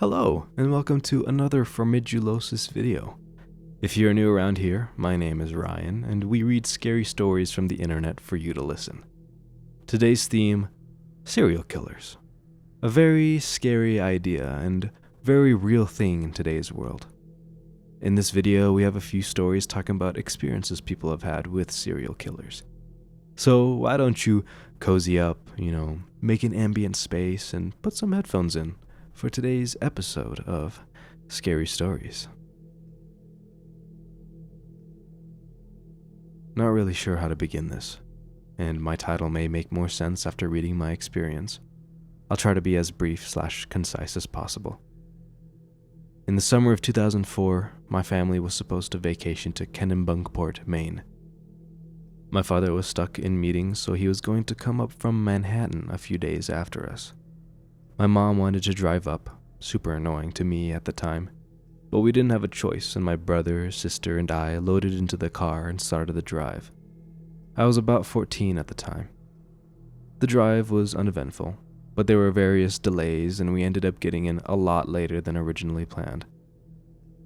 Hello, and welcome to another Formidulosis video. If you're new around here, my name is Ryan, and we read scary stories from the internet for you to listen. Today's theme, serial killers. A very scary idea and very real thing in today's world. In this video, we have a few stories talking about experiences people have had with serial killers. So why don't you cozy up, make an ambient space and put some headphones in for today's episode of Scary Stories. Not really sure how to begin this, and my title may make more sense after reading my experience. I'll try to be as brief/concise as possible. In the summer of 2004, my family was supposed to vacation to Kennebunkport, Maine. My father was stuck in meetings, so he was going to come up from Manhattan a few days after us. My mom wanted to drive up, super annoying to me at the time, but we didn't have a choice, and my brother, sister, and I loaded into the car and started the drive. I was about 14 at the time. The drive was uneventful, but there were various delays, and we ended up getting in a lot later than originally planned.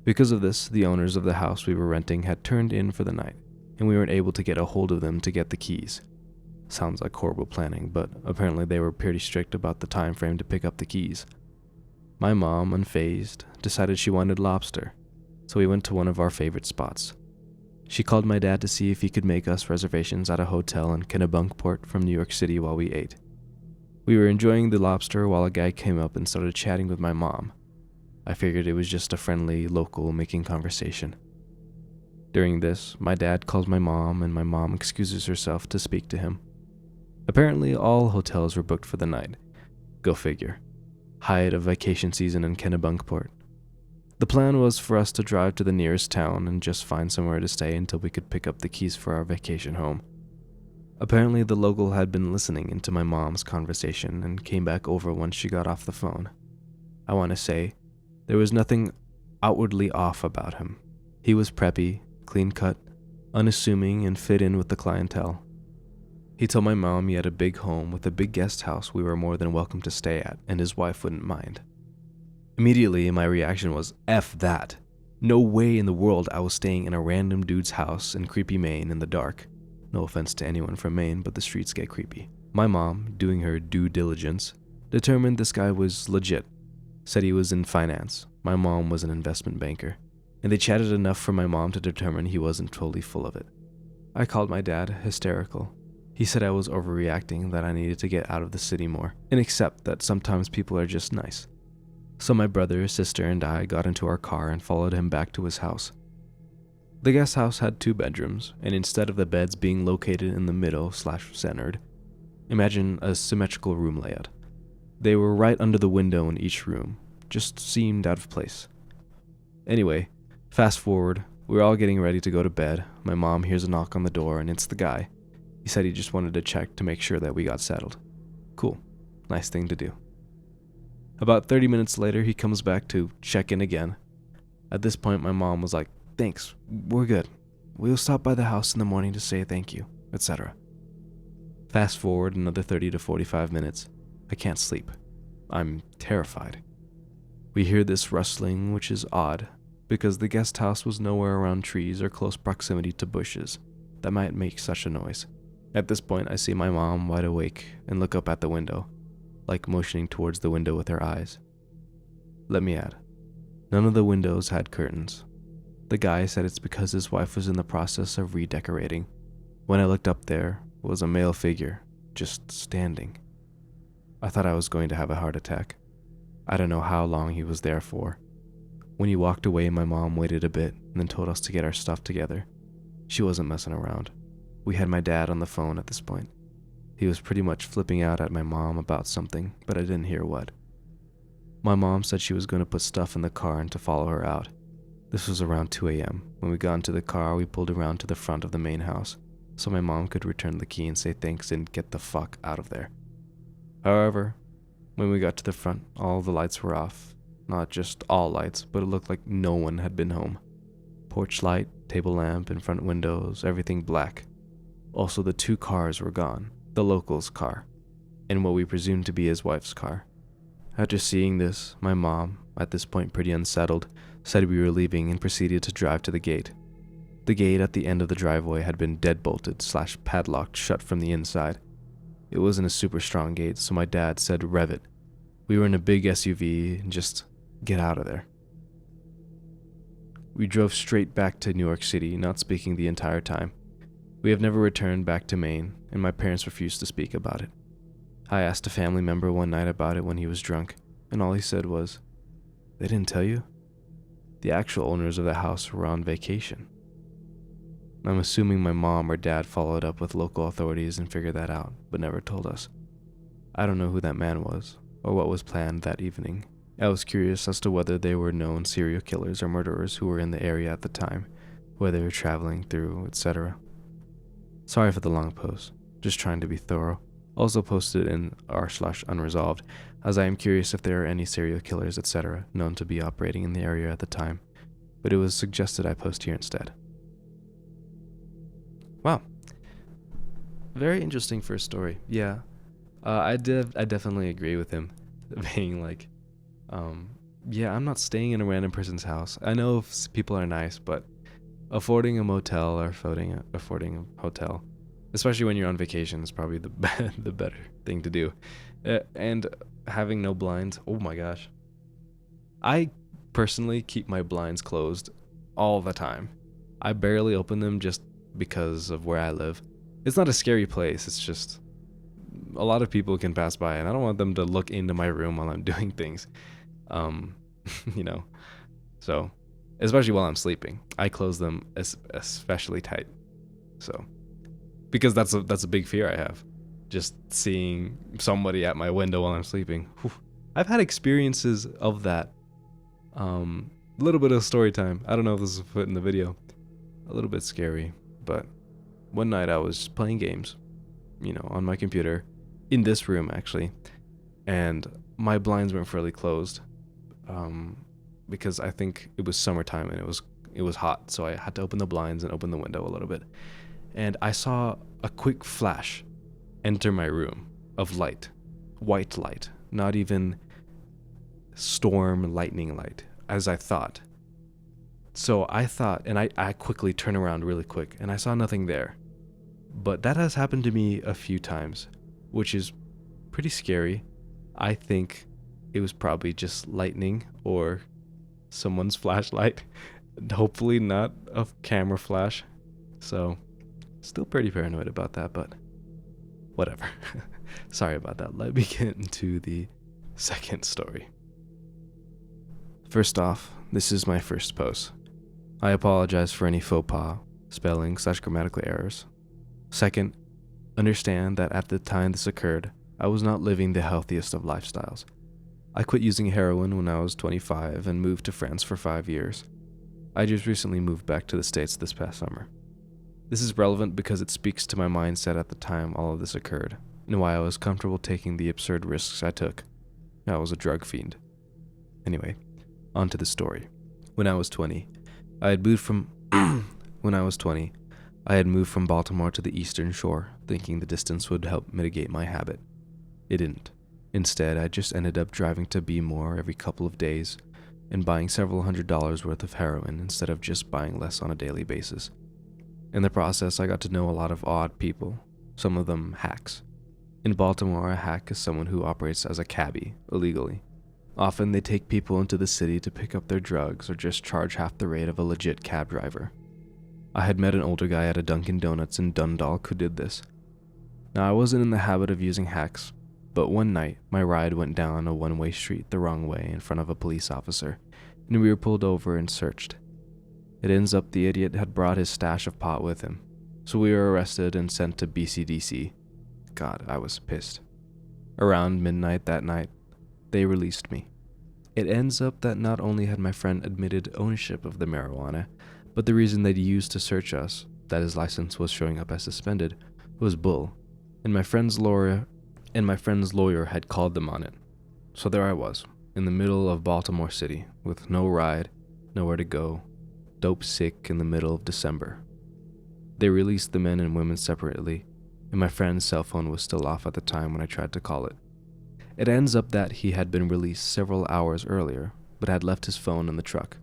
Because of this, the owners of the house we were renting had turned in for the night, and we weren't able to get a hold of them to get the keys. Sounds like horrible planning, but apparently they were pretty strict about the time frame to pick up the keys. My mom, unfazed, decided she wanted lobster, so we went to one of our favorite spots. She called my dad to see if he could make us reservations at a hotel in Kennebunkport from New York City while we ate. We were enjoying the lobster while a guy came up and started chatting with my mom. I figured it was just a friendly local making conversation. During this, my dad calls my mom, and my mom excuses herself to speak to him. Apparently, all hotels were booked for the night. Go figure. Height of vacation season in Kennebunkport. The plan was for us to drive to the nearest town and just find somewhere to stay until we could pick up the keys for our vacation home. Apparently, the local had been listening into my mom's conversation and came back over once she got off the phone. I want to say, there was nothing outwardly off about him. He was preppy, clean-cut, unassuming, and fit in with the clientele. He told my mom he had a big home with a big guest house we were more than welcome to stay at, and his wife wouldn't mind. Immediately, my reaction was, F that. No way in the world I was staying in a random dude's house in creepy Maine in the dark. No offense to anyone from Maine, but the streets get creepy. My mom, doing her due diligence, determined this guy was legit. Said he was in finance. My mom was an investment banker. And they chatted enough for my mom to determine he wasn't totally full of it. I called my dad hysterical. He said I was overreacting, that I needed to get out of the city more, and accept that sometimes people are just nice. So my brother, sister, and I got into our car and followed him back to his house. The guest house had 2 bedrooms, and instead of the beds being located in the middle/centered, imagine a symmetrical room layout. They were right under the window in each room, just seemed out of place. Anyway, fast forward, we're all getting ready to go to bed. My mom hears a knock on the door, and it's the guy. He said he just wanted to check to make sure that we got settled. Cool. Nice thing to do. About 30 minutes later, he comes back to check in again. At this point, my mom was like, "Thanks, we're good. We'll stop by the house in the morning to say thank you," etc. Fast forward another 30 to 45 minutes. I can't sleep. I'm terrified. We hear this rustling, which is odd, because the guest house was nowhere around trees or close proximity to bushes that might make such a noise. At this point, I see my mom wide awake and look up at the window, like motioning towards the window with her eyes. Let me add, none of the windows had curtains. The guy said it's because his wife was in the process of redecorating. When I looked up, there was a male figure, just standing. I thought I was going to have a heart attack. I don't know how long he was there for. When he walked away, my mom waited a bit and then told us to get our stuff together. She wasn't messing around. We had my dad on the phone at this point. He was pretty much flipping out at my mom about something, but I didn't hear what. My mom said she was going to put stuff in the car and to follow her out. This was around 2 a.m. When we got into the car, we pulled around to the front of the main house, so my mom could return the key and say thanks and get the fuck out of there. However, when we got to the front, all the lights were off. Not just all lights, but it looked like no one had been home. Porch light, table lamp, and front windows, everything black. Also, the 2 cars were gone, the local's car, and what we presumed to be his wife's car. After seeing this, my mom, at this point pretty unsettled, said we were leaving and proceeded to drive to the gate. The gate at the end of the driveway had been deadbolted / padlocked shut from the inside. It wasn't a super strong gate, so my dad said rev it. We were in a big SUV and just get out of there. We drove straight back to New York City, not speaking the entire time. We have never returned back to Maine, and my parents refused to speak about it. I asked a family member one night about it when he was drunk, and all he said was, "They didn't tell you?" The actual owners of the house were on vacation. I'm assuming my mom or dad followed up with local authorities and figured that out, but never told us. I don't know who that man was, or what was planned that evening. I was curious as to whether they were known serial killers or murderers who were in the area at the time, whether they were traveling through, etc. Sorry for the long post, just trying to be thorough. Also posted in r/unresolved, as I am curious if there are any serial killers, etc., known to be operating in the area at the time, but it was suggested I post here instead. Wow. Very interesting first story. Yeah. I definitely agree with him being like, yeah, I'm not staying in a random person's house. I know if people are nice, but affording a motel or affording a hotel, especially when you're on vacation, is probably the better thing to do. And having no blinds, oh my gosh. I personally keep my blinds closed all the time. I barely open them just because of where I live. It's not a scary place, it's just a lot of people can pass by and I don't want them to look into my room while I'm doing things. So especially while I'm sleeping, I close them especially tight. So because that's a big fear I have, just seeing somebody at my window while I'm sleeping. Whew. I've had experiences of that. A little bit of story time. I don't know if this is put in the video. A little bit scary, but one night I was playing games, on my computer, in this room actually, and my blinds weren't fairly closed, because I think it was summertime and it was hot, so I had to open the blinds and open the window a little bit, and I saw a quick flash enter my room of light, white light, not even storm lightning light, as I thought. So I thought, and I quickly turned around really quick, and I saw nothing there. But that has happened to me a few times, which is pretty scary. I think it was probably just lightning or someone's flashlight. Hopefully not a camera flash. So, still pretty paranoid about that, but whatever. Sorry about that. Let me get into the second story. First off, this is my first post. I apologize for any faux pas, spelling / grammatical errors. Second, understand that at the time this occurred, I was not living the healthiest of lifestyles. I quit using heroin when I was 25 and moved to France for 5 years. I just recently moved back to the States this past summer. This is relevant because it speaks to my mindset at the time all of this occurred, and why I was comfortable taking the absurd risks I took. I was a drug fiend. Anyway, on to the story. When I was 20, I had moved from Baltimore to the Eastern Shore, thinking the distance would help mitigate my habit. It didn't. Instead, I just ended up driving to Bmore every couple of days and buying several $100s worth of heroin instead of just buying less on a daily basis. In the process, I got to know a lot of odd people, some of them hacks. In Baltimore, a hack is someone who operates as a cabbie, illegally. Often they take people into the city to pick up their drugs or just charge half the rate of a legit cab driver. I had met an older guy at a Dunkin' Donuts in Dundalk who did this. Now, I wasn't in the habit of using hacks, but one night my ride went down a one-way street the wrong way in front of a police officer, and we were pulled over and searched. It ends up the idiot had brought his stash of pot with him, so we were arrested and sent to BCDC. God, I was pissed. Around midnight that night, they released me. It ends up that not only had my friend admitted ownership of the marijuana, but the reason they'd used to search us, that his license was showing up as suspended, was bull, and my friend's lawyer had called them on it. So there I was, in the middle of Baltimore City, with no ride, nowhere to go, dope sick in the middle of December. They released the men and women separately, and my friend's cell phone was still off at the time when I tried to call it. It ends up that he had been released several hours earlier, but had left his phone in the truck.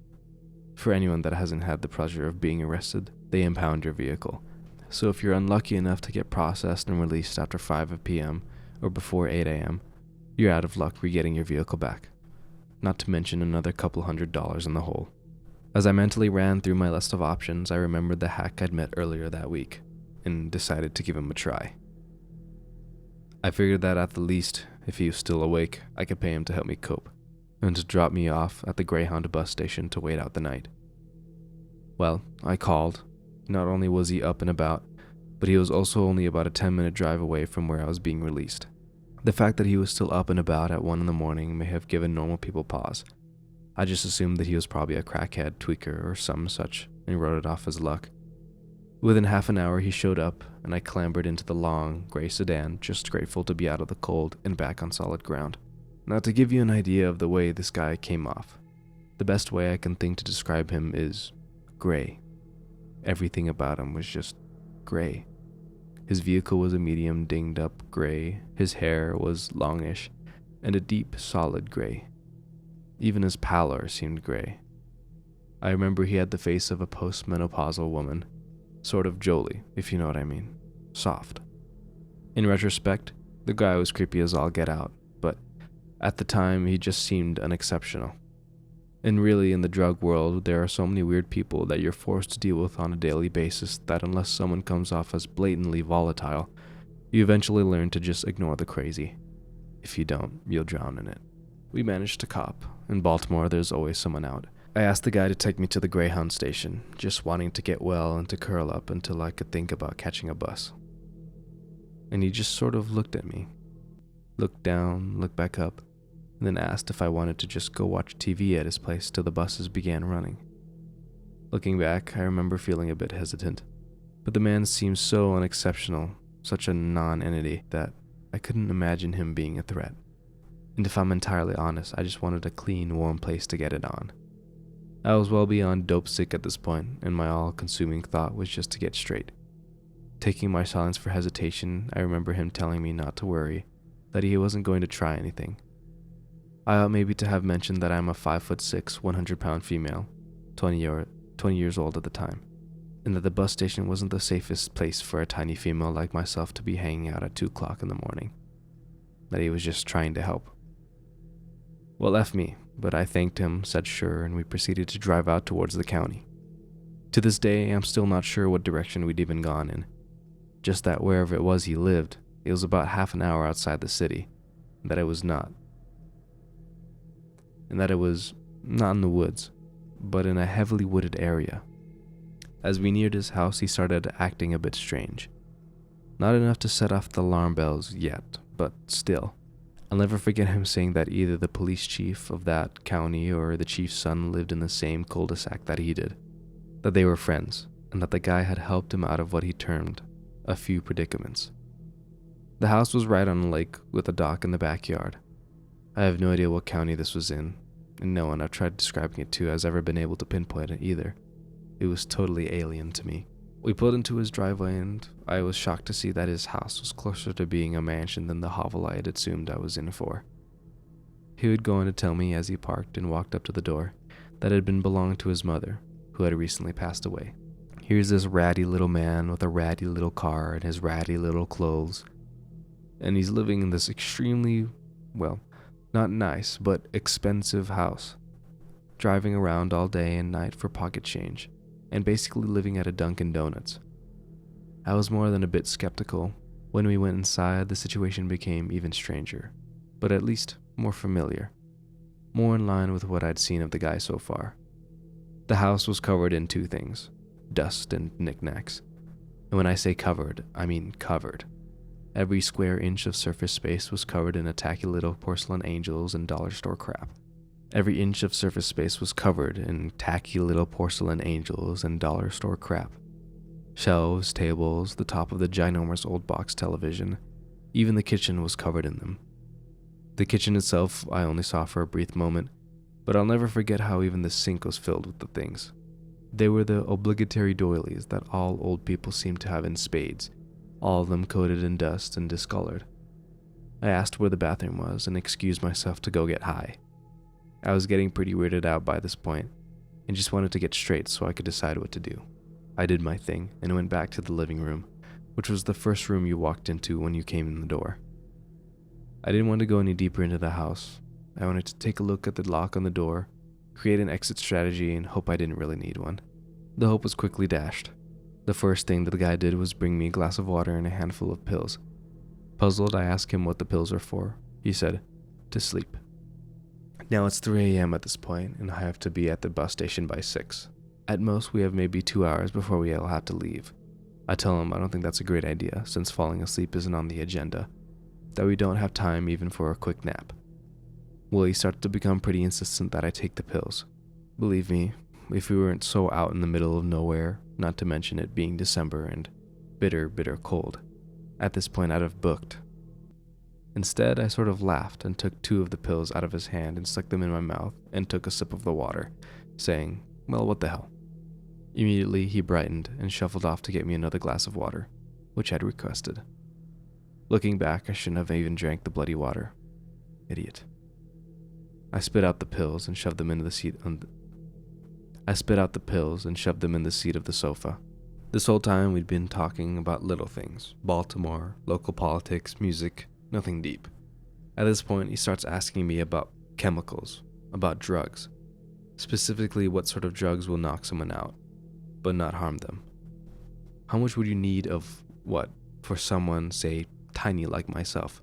For anyone that hasn't had the pleasure of being arrested, they impound your vehicle. So if you're unlucky enough to get processed and released after 5 p.m. or before 8 a.m., you're out of luck re-getting your vehicle back. Not to mention another couple $100 in the hole. As I mentally ran through my list of options, I remembered the hack I'd met earlier that week, and decided to give him a try. I figured that at the least, if he was still awake, I could pay him to help me cope, and to drop me off at the Greyhound bus station to wait out the night. Well, I called. Not only was he up and about, but he was also only about a 10-minute drive away from where I was being released. The fact that he was still up and about at 1 a.m. may have given normal people pause. I just assumed that he was probably a crackhead, tweaker, or some such, and wrote it off as luck. Within half an hour, he showed up, and I clambered into the long, gray sedan, just grateful to be out of the cold and back on solid ground. Now, to give you an idea of the way this guy came off, the best way I can think to describe him is gray. Everything about him was just gray. His vehicle was a medium dinged up gray, his hair was longish, and a deep, solid gray. Even his pallor seemed gray. I remember he had the face of a postmenopausal woman, sort of Jolie, if you know what I mean. Soft. In retrospect, the guy was creepy as all get out, but at the time he just seemed unexceptional. And really, in the drug world, there are so many weird people that you're forced to deal with on a daily basis that unless someone comes off as blatantly volatile, you eventually learn to just ignore the crazy. If you don't, you'll drown in it. We managed to cop. In Baltimore, there's always someone out. I asked the guy to take me to the Greyhound station, just wanting to get well and to curl up until I could think about catching a bus. And he just sort of looked at me. Looked down, looked back up, and then asked if I wanted to just go watch TV at his place till the buses began running. Looking back, I remember feeling a bit hesitant, but the man seemed so unexceptional, such a non-entity, that I couldn't imagine him being a threat. And if I'm entirely honest, I just wanted a clean, warm place to get it on. I was well beyond dope sick at this point, and my all-consuming thought was just to get straight. Taking my silence for hesitation, I remember him telling me not to worry, that he wasn't going to try anything. I ought maybe to have mentioned that I'm a 5'6", 100-pound female, 20 years old at the time, and that the bus station wasn't the safest place for a tiny female like myself to be hanging out at 2 o'clock in the morning. That he was just trying to help. Well, F me, but I thanked him, said sure, and we proceeded to drive out towards the county. To this day, I'm still not sure what direction we'd even gone in. Just that wherever it was he lived, it was about half an hour outside the city, and that it was not in the woods, but in a heavily wooded area. As we neared his house, he started acting a bit strange. Not enough to set off the alarm bells yet, but still. I'll never forget him saying that either the police chief of that county or the chief's son lived in the same cul-de-sac that he did, that they were friends, and that the guy had helped him out of what he termed a few predicaments. The house was right on a lake with a dock in the backyard. I have no idea what county this was in, and no one I've tried describing it to has ever been able to pinpoint it either. It was totally alien to me. We pulled into his driveway, and I was shocked to see that his house was closer to being a mansion than the hovel I had assumed I was in for. He would go on to tell me as he parked and walked up to the door that it had been belonged to his mother, who had recently passed away. Here's this ratty little man with a ratty little car and his ratty little clothes, and he's living in this extremely, well, not nice, but expensive house, driving around all day and night for pocket change, and basically living at a Dunkin' Donuts. I was more than a bit skeptical. When we went inside, the situation became even stranger, but at least more familiar, more in line with what I'd seen of the guy so far. The house was covered in 2 things, dust and knickknacks. And when I say covered, I mean covered. Every square inch of surface space was covered in a tacky little porcelain angels and dollar store crap. Every inch of surface space was covered in tacky little porcelain angels and dollar store crap. Shelves, tables, the top of the ginormous old box television, even the kitchen was covered in them. The kitchen itself I only saw for a brief moment, but I'll never forget how even the sink was filled with the things. They were the obligatory doilies that all old people seem to have in spades, all of them coated in dust and discolored. I asked where the bathroom was and excused myself to go get high. I was getting pretty weirded out by this point and just wanted to get straight so I could decide what to do. I did my thing and went back to the living room, which was the first room you walked into when you came in the door. I didn't want to go any deeper into the house. I wanted to take a look at the lock on the door, create an exit strategy, and hope I didn't really need one. The hope was quickly dashed. The first thing that the guy did was bring me a glass of water and a handful of pills. Puzzled, I asked him what the pills were for. He said, to sleep. Now it's 3 a.m. at this point, and I have to be at the bus station by 6. At most, we have maybe 2 hours before we'll have to leave. I tell him I don't think that's a great idea, since falling asleep isn't on the agenda, that we don't have time even for a quick nap. Willie started to become pretty insistent that I take the pills. Believe me, if we weren't so out in the middle of nowhere, not to mention it being December and bitter, bitter cold, at this point I'd have booked. Instead, I sort of laughed and took 2 of the pills out of his hand and stuck them in my mouth and took a sip of the water, saying, well, what the hell. Immediately, he brightened and shuffled off to get me another glass of water, which I'd requested. Looking back, I shouldn't have even drank the bloody water. Idiot. I spit out the pills and shoved them into the seat of the sofa. This whole time we'd been talking about little things, Baltimore, local politics, music, nothing deep. At this point, he starts asking me about chemicals, about drugs, specifically what sort of drugs will knock someone out, but not harm them. How much would you need of what for someone, say, tiny like myself?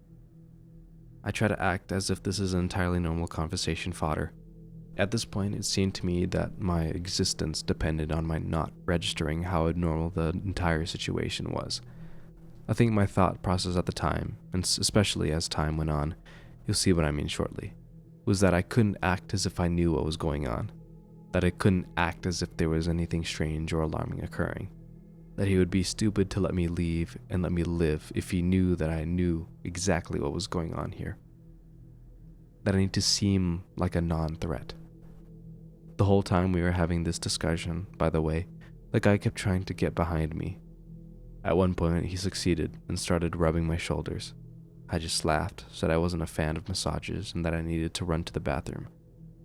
I try to act as if this is an entirely normal conversation fodder. At this point, it seemed to me that my existence depended on my not registering how abnormal the entire situation was. I think my thought process at the time, and especially as time went on, you'll see what I mean shortly, was that I couldn't act as if I knew what was going on, that I couldn't act as if there was anything strange or alarming occurring, that he would be stupid to let me leave and let me live if he knew that I knew exactly what was going on here, that I need to seem like a non-threat. The whole time we were having this discussion, by the way, the guy kept trying to get behind me. At one point, he succeeded and started rubbing my shoulders. I just laughed, said I wasn't a fan of massages and that I needed to run to the bathroom.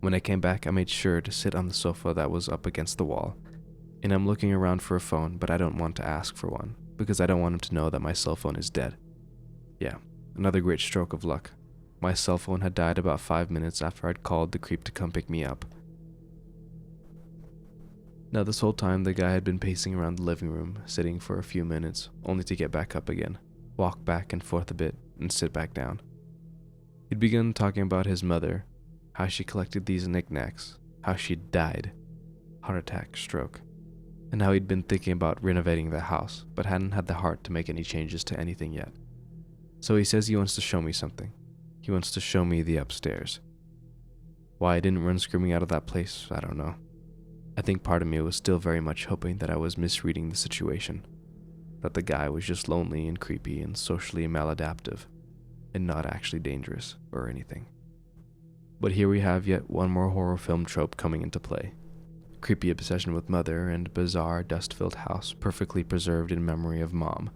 When I came back, I made sure to sit on the sofa that was up against the wall, and I'm looking around for a phone, but I don't want to ask for one, because I don't want him to know that my cell phone is dead. Yeah, another great stroke of luck. My cell phone had died about 5 minutes after I'd called the creep to come pick me up. Now this whole time, the guy had been pacing around the living room, sitting for a few minutes, only to get back up again, walk back and forth a bit, and sit back down. He'd begun talking about his mother, how she collected these knickknacks, how she'd died, heart attack, stroke, and how he'd been thinking about renovating the house, but hadn't had the heart to make any changes to anything yet. So he says he wants to show me something. He wants to show me the upstairs. Why I didn't run screaming out of that place, I don't know. I think part of me was still very much hoping that I was misreading the situation, that the guy was just lonely and creepy and socially maladaptive, and not actually dangerous or anything. But here we have yet one more horror film trope coming into play. Creepy obsession with mother and bizarre dust-filled house perfectly preserved in memory of mom,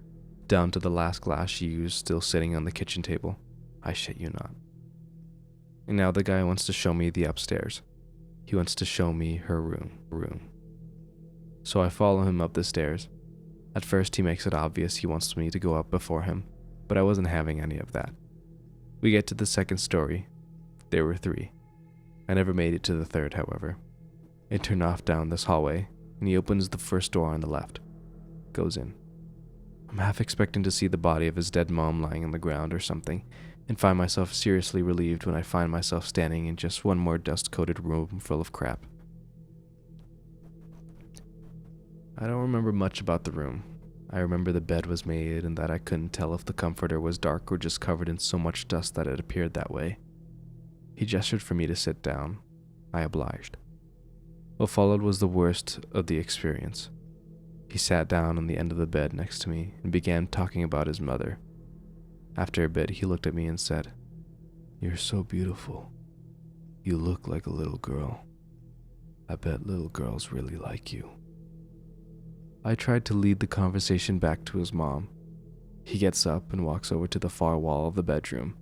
down to the last glass she used still sitting on the kitchen table. I shit you not. And now the guy wants to show me the upstairs. He wants to show me her room. So I follow him up the stairs. At first he makes it obvious he wants me to go up before him, but I wasn't having any of that. We get to the second story. There were 3. I never made it to the third, however. I turn off down this hallway, and he opens the first door on the left. Goes in. I'm half expecting to see the body of his dead mom lying on the ground or something, and find myself seriously relieved when I find myself standing in just one more dust-coated room full of crap. I don't remember much about the room. I remember the bed was made and that I couldn't tell if the comforter was dark or just covered in so much dust that it appeared that way. He gestured for me to sit down. I obliged. What followed was the worst of the experience. He sat down on the end of the bed next to me and began talking about his mother. After a bit, he looked at me and said, "You're so beautiful. You look like a little girl. I bet little girls really like you." I tried to lead the conversation back to his mom. He gets up and walks over to the far wall of the bedroom,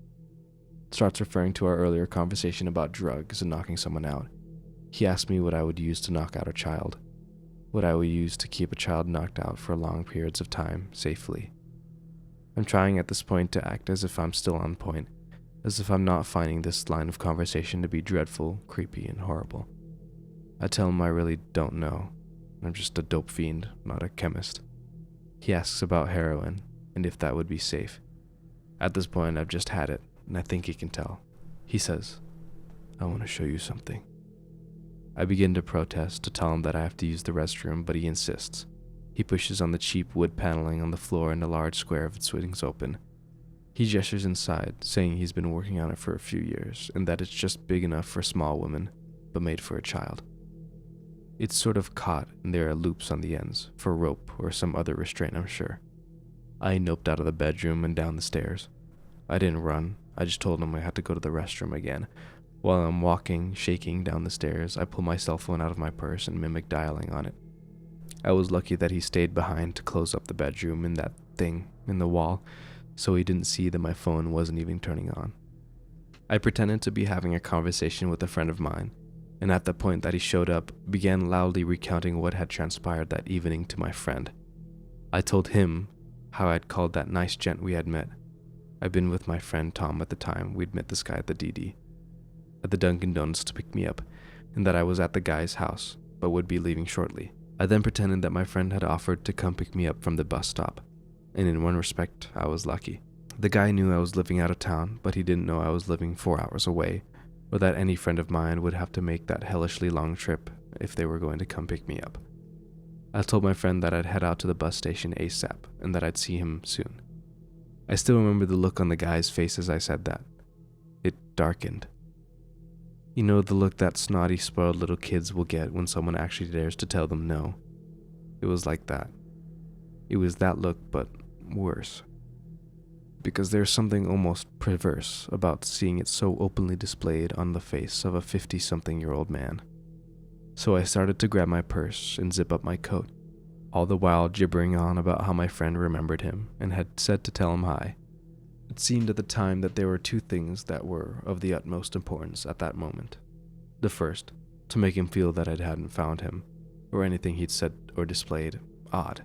starts referring to our earlier conversation about drugs and knocking someone out. He asks me what I would use to knock out a child, what I would use to keep a child knocked out for long periods of time, safely. I'm trying at this point to act as if I'm still on point, as if I'm not finding this line of conversation to be dreadful, creepy, and horrible. I tell him I really don't know. I'm just a dope fiend, not a chemist. He asks about heroin, and if that would be safe. At this point, I've just had it, and I think he can tell. He says, "I want to show you something." I begin to protest, to tell him that I have to use the restroom, but he insists. He pushes on the cheap wood paneling on the floor and a large square of it swings open. He gestures inside, saying he's been working on it for a few years, and that it's just big enough for small women, but made for a child. It's sort of caught, and there are loops on the ends, for rope or some other restraint, I'm sure. I noped out of the bedroom and down the stairs. I didn't run, I just told him I had to go to the restroom again. While I'm walking, shaking down the stairs, I pull my cell phone out of my purse and mimic dialing on it. I was lucky that he stayed behind to close up the bedroom in that thing in the wall, so he didn't see that my phone wasn't even turning on. I pretended to be having a conversation with a friend of mine, and at the point that he showed up, began loudly recounting what had transpired that evening to my friend. I told him how I'd called that nice gent we had met. I'd been with my friend Tom at the time we'd met this guy at the DD, at the Dunkin' Donuts to pick me up, and that I was at the guy's house, but would be leaving shortly. I then pretended that my friend had offered to come pick me up from the bus stop, and in one respect, I was lucky. The guy knew I was living out of town, but he didn't know I was living 4 hours away, or that any friend of mine would have to make that hellishly long trip if they were going to come pick me up. I told my friend that I'd head out to the bus station ASAP, and that I'd see him soon. I still remember the look on the guy's face as I said that. It darkened. You know, the look that snotty, spoiled little kids will get when someone actually dares to tell them no. It was like that. It was that look, but worse. Because there's something almost perverse about seeing it so openly displayed on the face of a 50-something-year-old man. So I started to grab my purse and zip up my coat, all the while gibbering on about how my friend remembered him and had said to tell him hi. It seemed at the time that there were two things that were of the utmost importance at that moment. The first, to make him feel that I hadn't found him, or anything he'd said or displayed, odd.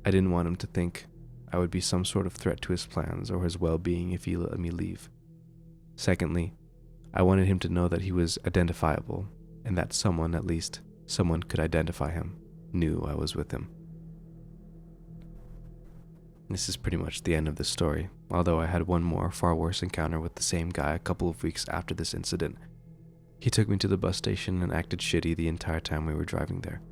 I didn't want him to think I would be some sort of threat to his plans or his well-being if he let me leave. Secondly, I wanted him to know that he was identifiable, and that someone, at least someone could identify him, knew I was with him. This is pretty much the end of the story, although I had one more, far worse encounter with the same guy a couple of weeks after this incident. He took me to the bus station and acted shitty the entire time we were driving there.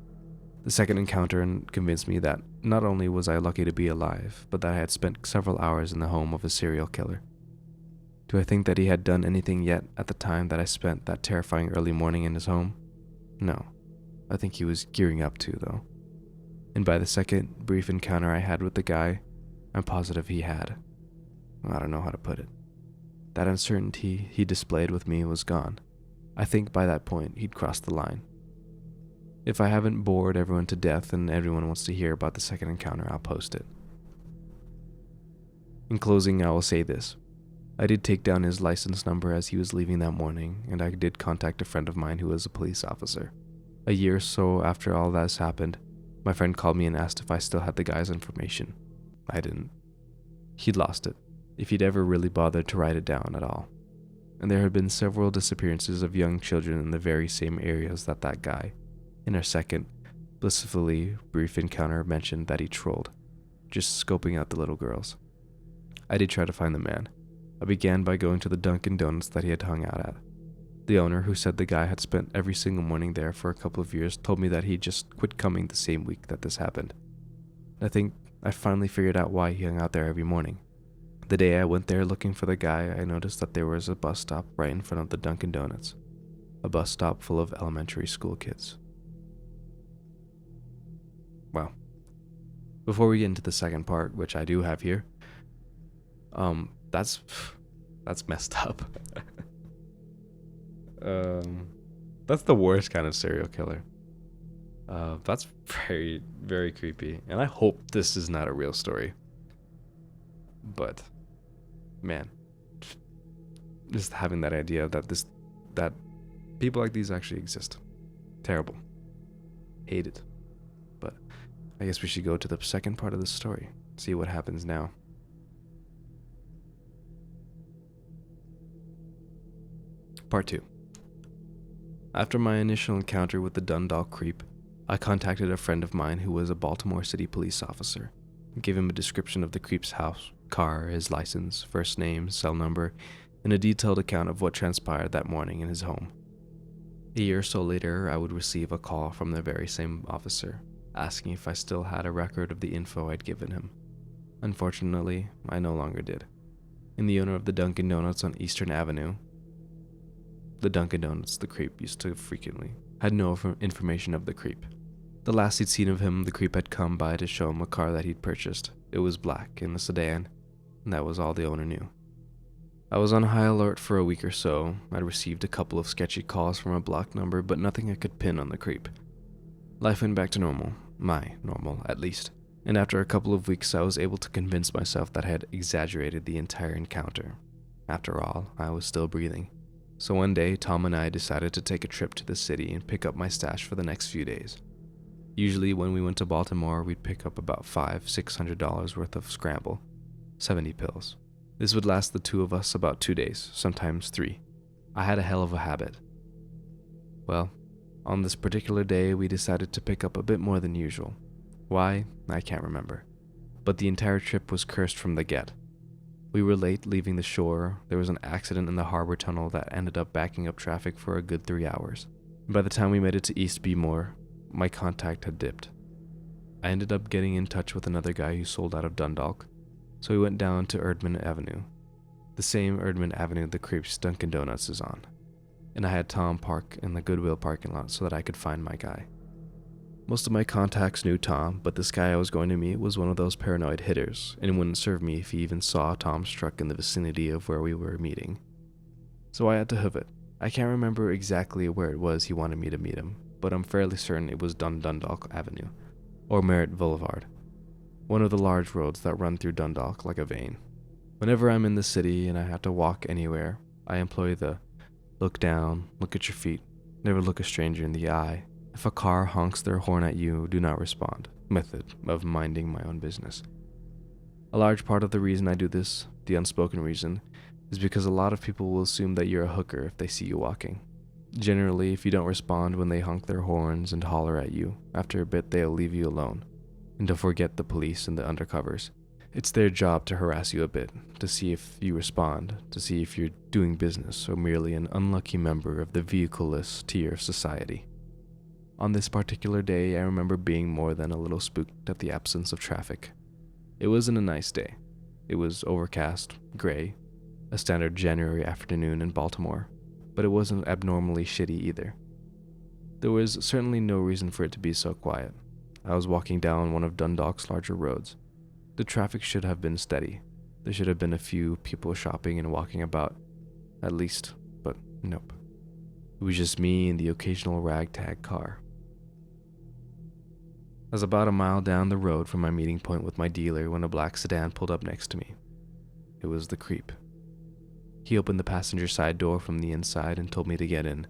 The second encounter convinced me that not only was I lucky to be alive, but that I had spent several hours in the home of a serial killer. Do I think that he had done anything yet at the time that I spent that terrifying early morning in his home? No. I think he was gearing up to, though. And by the second brief encounter I had with the guy, I'm positive he had. I don't know how to put it. That uncertainty he displayed with me was gone. I think by that point he'd crossed the line. If I haven't bored everyone to death and everyone wants to hear about the second encounter, I'll post it. In closing, I will say this. I did take down his license number as he was leaving that morning, and I did contact a friend of mine who was a police officer. A year or so after all this happened, my friend called me and asked if I still had the guy's information. I didn't. He'd lost it, if he'd ever really bothered to write it down at all. And there had been several disappearances of young children in the very same areas that guy, in our second, blissfully brief encounter, mentioned that he trolled, just scoping out the little girls. I did try to find the man. I began by going to the Dunkin' Donuts that he had hung out at. The owner, who said the guy had spent every single morning there for a couple of years, told me that he just quit coming the same week that this happened. I think I finally figured out why he hung out there every morning. The day I went there looking for the guy, I noticed that there was a bus stop right in front of the Dunkin' Donuts. A bus stop full of elementary school kids. Well, before we get into the second part, which I do have here, that's messed up. That's the worst kind of serial killer. That's very, very creepy, and I hope this is not a real story. But man, just having that idea that people like these actually exist. Terrible. Hate it. But I guess we should go to the second part of the story, see what happens now. Part 2. After my initial encounter with the Dundalk Creep, I contacted a friend of mine who was a Baltimore City police officer and gave him a description of the creep's house, car, his license, first name, cell number, and a detailed account of what transpired that morning in his home. A year or so later, I would receive a call from the very same officer, asking if I still had a record of the info I'd given him. Unfortunately, I no longer did. And the owner of the Dunkin' Donuts on Eastern Avenue, the Dunkin' Donuts the creep used to frequently, had no information of the creep. The last he'd seen of him, the creep had come by to show him a car that he'd purchased. It was black in a sedan, and that was all the owner knew. I was on high alert for a week or so. I'd received a couple of sketchy calls from a blocked number, but nothing I could pin on the creep. Life went back to normal, my normal at least, and after a couple of weeks I was able to convince myself that I had exaggerated the entire encounter. After all, I was still breathing. So one day, Tom and I decided to take a trip to the city and pick up my stash for the next few days. Usually when we went to Baltimore, we'd pick up about $500-600 worth of scramble, 70 pills. This would last the two of us about 2 days, sometimes 3. I had a hell of a habit. Well, on this particular day, we decided to pick up a bit more than usual. Why? I can't remember. But the entire trip was cursed from the get. We were late leaving the shore. There was an accident in the harbor tunnel that ended up backing up traffic for a good 3 hours. By the time we made it to East Bmore, my contact had dipped. I ended up getting in touch with another guy who sold out of Dundalk, so we went down to Erdman Avenue, the same Erdman Avenue the creep's Dunkin' Donuts is on, and I had Tom park in the Goodwill parking lot so that I could find my guy. Most of my contacts knew Tom, but this guy I was going to meet was one of those paranoid hitters, and wouldn't serve me if he even saw Tom's truck in the vicinity of where we were meeting. So I had to hoof it. I can't remember exactly where it was he wanted me to meet him, but I'm fairly certain it was Dundalk Avenue, or Merritt Boulevard, one of the large roads that run through Dundalk like a vein. Whenever I'm in the city and I have to walk anywhere, I employ the look down, look at your feet, never look a stranger in the eye. If a car honks their horn at you, do not respond method of minding my own business. A large part of the reason I do this, the unspoken reason, is because a lot of people will assume that you're a hooker if they see you walking. Generally, if you don't respond when they honk their horns and holler at you, after a bit they'll leave you alone. And don't forget the police and the undercovers. It's their job to harass you a bit, to see if you respond, to see if you're doing business or merely an unlucky member of the vehicleless tier of society. On this particular day, I remember being more than a little spooked at the absence of traffic. It wasn't a nice day. It was overcast, gray, a standard January afternoon in Baltimore, but it wasn't abnormally shitty either. There was certainly no reason for it to be so quiet. I was walking down one of Dundalk's larger roads. The traffic should have been steady. There should have been a few people shopping and walking about, at least, but nope. It was just me and the occasional ragtag car. I was about a mile down the road from my meeting point with my dealer when a black sedan pulled up next to me. It was the creep. He opened the passenger side door from the inside and told me to get in.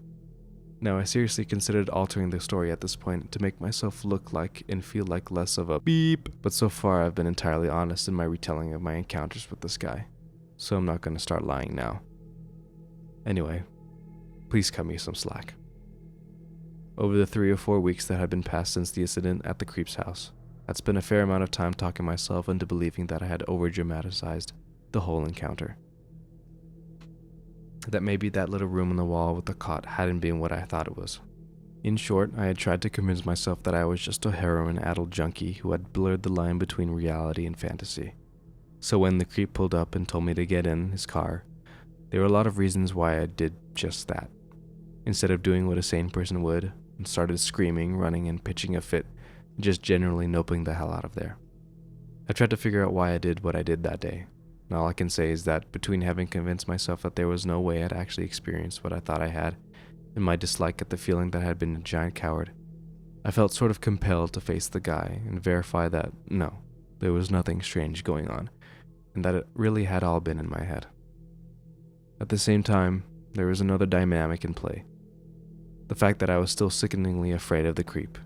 Now, I seriously considered altering the story at this point to make myself look like and feel like less of a beep, but so far I've been entirely honest in my retelling of my encounters with this guy, so I'm not going to start lying now. Anyway, please cut me some slack. Over the 3 or 4 weeks that had been passed since the incident at the creep's house, I'd spent a fair amount of time talking myself into believing that I had over-dramatized the whole encounter. That maybe that little room on the wall with the cot hadn't been what I thought it was. In short, I had tried to convince myself that I was just a heroin-addled junkie who had blurred the line between reality and fantasy. So when the creep pulled up and told me to get in his car, there were a lot of reasons why I did just that. Instead of doing what a sane person would, and started screaming, running, and pitching a fit, just generally noping the hell out of there. I tried to figure out why I did what I did that day. And all I can say is that between having convinced myself that there was no way I'd actually experienced what I thought I had, and my dislike at the feeling that I had been a giant coward, I felt sort of compelled to face the guy and verify that, no, there was nothing strange going on. and that it really had all been in my head. At the same time, there was another dynamic in play. The fact that I was still sickeningly afraid of the creep.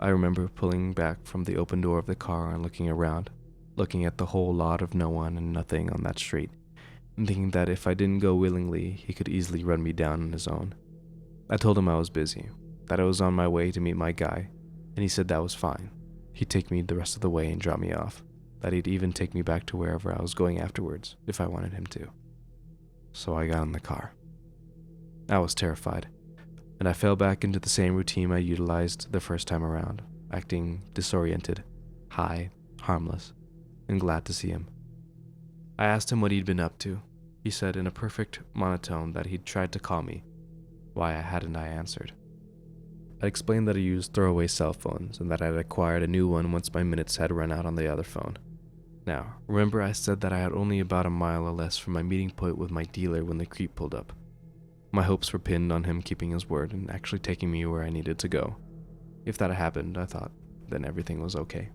I remember pulling back from the open door of the car and looking around, looking at the whole lot of no one and nothing on that street, and thinking that if I didn't go willingly, he could easily run me down on his own. I told him I was busy, that I was on my way to meet my guy, and he said that was fine. He'd take me the rest of the way and drop me off, that he'd even take me back to wherever I was going afterwards, if I wanted him to. So I got in the car. I was terrified, and I fell back into the same routine I utilized the first time around, acting disoriented, high, harmless, and glad to see him. I asked him what he'd been up to. He said in a perfect monotone that he'd tried to call me. Why hadn't I answered? I explained that I used throwaway cell phones and that I'd acquired a new one once my minutes had run out on the other phone. Now, remember I said that I had only about a mile or less from my meeting point with my dealer when the creep pulled up. My hopes were pinned on him keeping his word and actually taking me where I needed to go. If that happened, I thought, then everything was okay.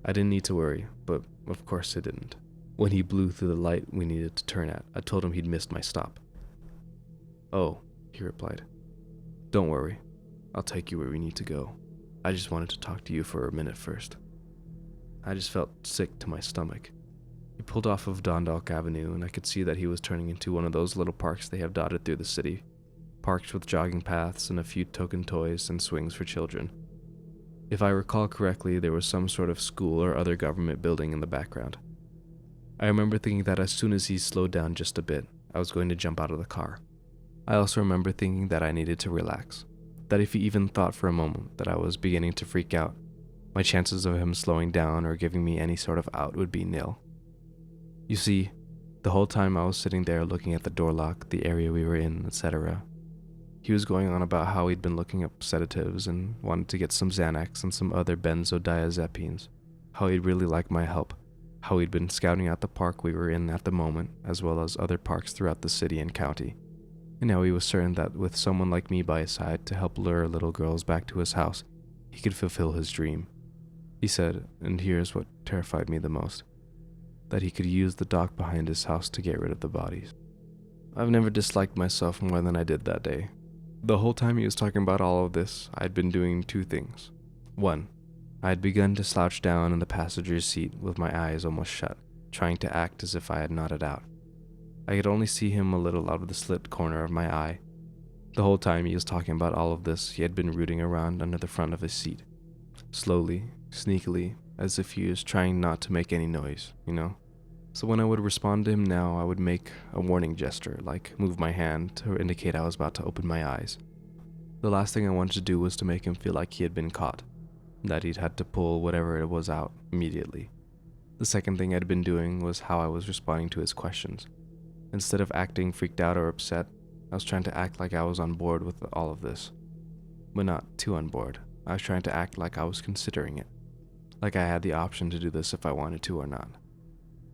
I didn't need to worry, but of course it didn't. When he blew through the light we needed to turn at, I told him he'd missed my stop. "Oh," he replied. "Don't worry. I'll take you where we need to go. I just wanted to talk to you for a minute first." I just felt sick to my stomach. He pulled off of Dundalk Avenue, and I could see that he was turning into one of those little parks they have dotted through the city. Parks with jogging paths and a few token toys and swings for children. If I recall correctly, there was some sort of school or other government building in the background. I remember thinking that as soon as he slowed down just a bit, I was going to jump out of the car. I also remember thinking that I needed to relax, that if he even thought for a moment that I was beginning to freak out, my chances of him slowing down or giving me any sort of out would be nil. You see, the whole time I was sitting there looking at the door lock, the area we were in, etc., he was going on about how he'd been looking up sedatives and wanted to get some Xanax and some other benzodiazepines, how he'd really like my help, how he'd been scouting out the park we were in at the moment, as well as other parks throughout the city and county, and how he was certain that with someone like me by his side to help lure little girls back to his house, he could fulfill his dream. He said, and here's what terrified me the most, that he could use the dock behind his house to get rid of the bodies. I've never disliked myself more than I did that day. The whole time he was talking about all of this, I'd been doing two things. One, I had begun to slouch down in the passenger's seat with my eyes almost shut, trying to act as if I had nodded out. I could only see him a little out of the slit corner of my eye. The whole time he was talking about all of this, he had been rooting around under the front of his seat. Slowly, sneakily, as if he was trying not to make any noise, So when I would respond to him now, I would make a warning gesture, like move my hand to indicate I was about to open my eyes. The last thing I wanted to do was to make him feel like he had been caught, that he'd had to pull whatever it was out immediately. The second thing I'd been doing was how I was responding to his questions. Instead of acting freaked out or upset, I was trying to act like I was on board with all of this. But not too on board. I was trying to act like I was considering it, like I had the option to do this if I wanted to or not.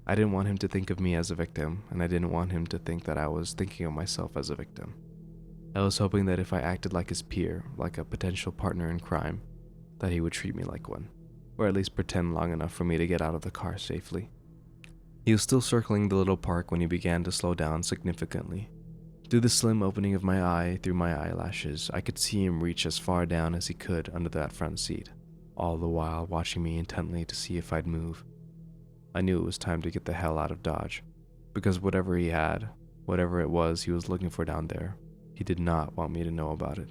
I didn't want him to think of me as a victim, and I didn't want him to think that I was thinking of myself as a victim. I was hoping that if I acted like his peer, like a potential partner in crime, that he would treat me like one, or at least pretend long enough for me to get out of the car safely. He was still circling the little park when he began to slow down significantly. Through the slim opening of my eye, through my eyelashes, I could see him reach as far down as he could under that front seat, all the while watching me intently to see if I'd move. I knew it was time to get the hell out of Dodge, because whatever he had, whatever it was he was looking for down there, he did not want me to know about it.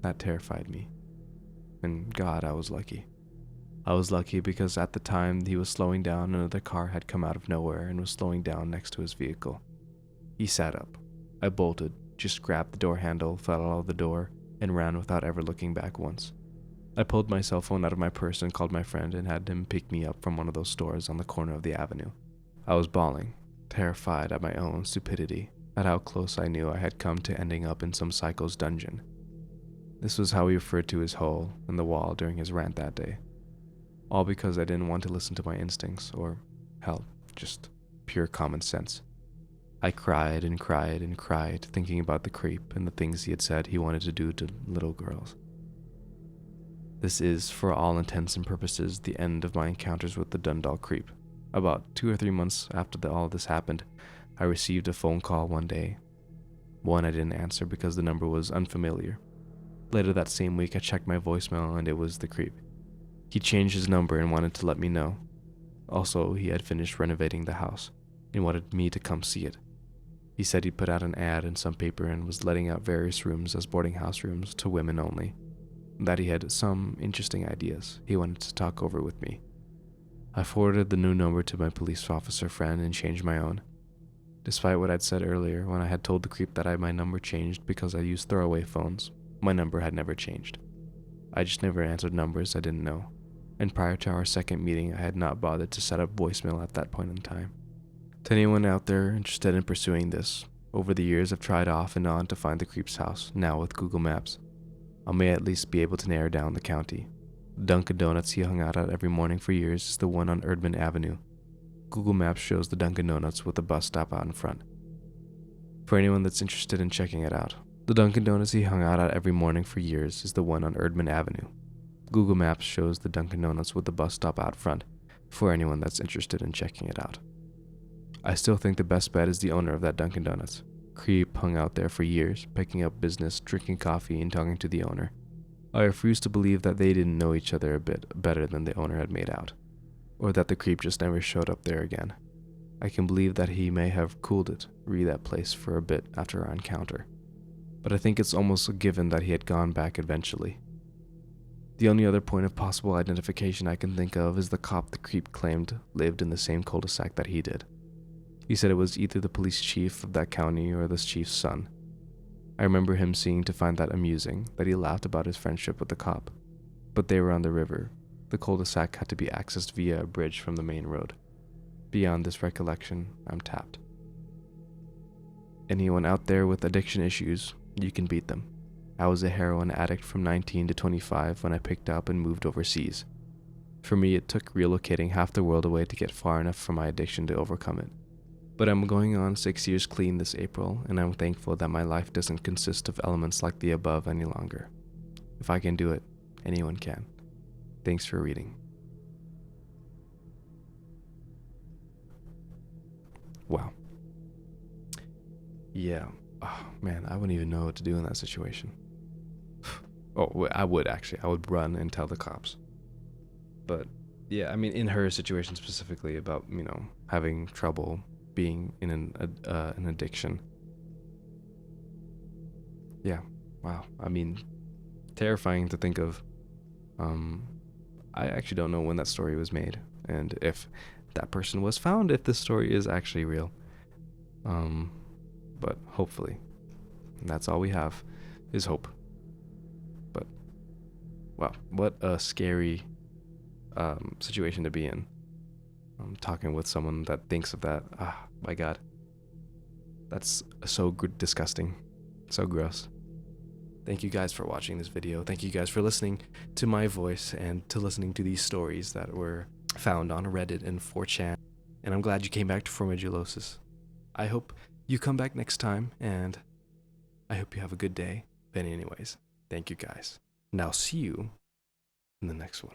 That terrified me. And God, I was lucky. I was lucky because at the time he was slowing down, another car had come out of nowhere and was slowing down next to his vehicle. He sat up. I bolted, just grabbed the door handle, fell out of the door, and ran without ever looking back once. I pulled my cell phone out of my purse and called my friend and had him pick me up from one of those stores on the corner of the avenue. I was bawling, terrified at my own stupidity, at how close I knew I had come to ending up in some psycho's dungeon. This was how he referred to his hole in the wall during his rant that day. All because I didn't want to listen to my instincts, or, hell, just pure common sense. I cried and cried and cried, thinking about the creep and the things he had said he wanted to do to little girls. This is, for all intents and purposes, the end of my encounters with the Dundalk creep. About 2 or 3 months after all this happened, I received a phone call one day. One I didn't answer because the number was unfamiliar. Later that same week, I checked my voicemail and it was the creep. He changed his number and wanted to let me know. Also, he had finished renovating the house and wanted me to come see it. He said he'd put out an ad in some paper and was letting out various rooms as boarding house rooms to women only. That he had some interesting ideas he wanted to talk over with me. I forwarded the new number to my police officer friend and changed my own. Despite what I'd said earlier when I had told the creep that my number changed because I used throwaway phones, my number had never changed. I just never answered numbers I didn't know, and prior to our second meeting I had not bothered to set up voicemail at that point in time. To anyone out there interested in pursuing this, over the years I've tried off and on to find the creep's house, now with Google Maps. I may at least be able to narrow down the county. The Dunkin' Donuts he hung out at every morning for years is the one on Erdman Avenue. Google Maps shows the Dunkin' Donuts with a bus stop out in front. For anyone that's interested in checking it out, the Dunkin' Donuts he hung out at every morning for years is the one on Erdman Avenue. Google Maps shows the Dunkin' Donuts with the bus stop out front for anyone that's interested in checking it out. I still think the best bet is the owner of that Dunkin' Donuts. Creep hung out there for years, picking up business, drinking coffee, and talking to the owner. I refuse to believe that they didn't know each other a bit better than the owner had made out, or that the creep just never showed up there again. I can believe that he may have cooled it, that place for a bit after our encounter, but I think it's almost a given that he had gone back eventually. The only other point of possible identification I can think of is the cop the creep claimed lived in the same cul-de-sac that he did. He said it was either the police chief of that county or this chief's son. I remember him seeming to find that amusing, that he laughed about his friendship with the cop. But they were on the river. The cul-de-sac had to be accessed via a bridge from the main road. Beyond this recollection, I'm tapped. Anyone out there with addiction issues, you can beat them. I was a heroin addict from 19 to 25 when I picked up and moved overseas. For me, it took relocating half the world away to get far enough from my addiction to overcome it. But I'm going on 6 years clean this April, and I'm thankful that my life doesn't consist of elements like the above any longer. If I can do it, anyone can. Thanks for reading. Wow. Yeah. Oh, man, I wouldn't even know what to do in that situation. Oh, I would actually. I would run and tell the cops. But yeah, I mean, in her situation specifically about, having trouble being in an addiction. Yeah, wow. I mean, terrifying to think of. I actually don't know when that story was made, and if that person was found, if this story is actually real. But hopefully, that's all we have, is hope. But, wow, what a scary situation to be in. Talking with someone that thinks of that. Ah, my God. That's so disgusting. So gross. Thank you guys for watching this video. Thank you guys for listening to my voice and to listening to these stories that were found on Reddit and 4chan. And I'm glad you came back to Formidulosis. I hope you come back next time, and I hope you have a good day. But anyways, thank you guys. And I'll see you in the next one.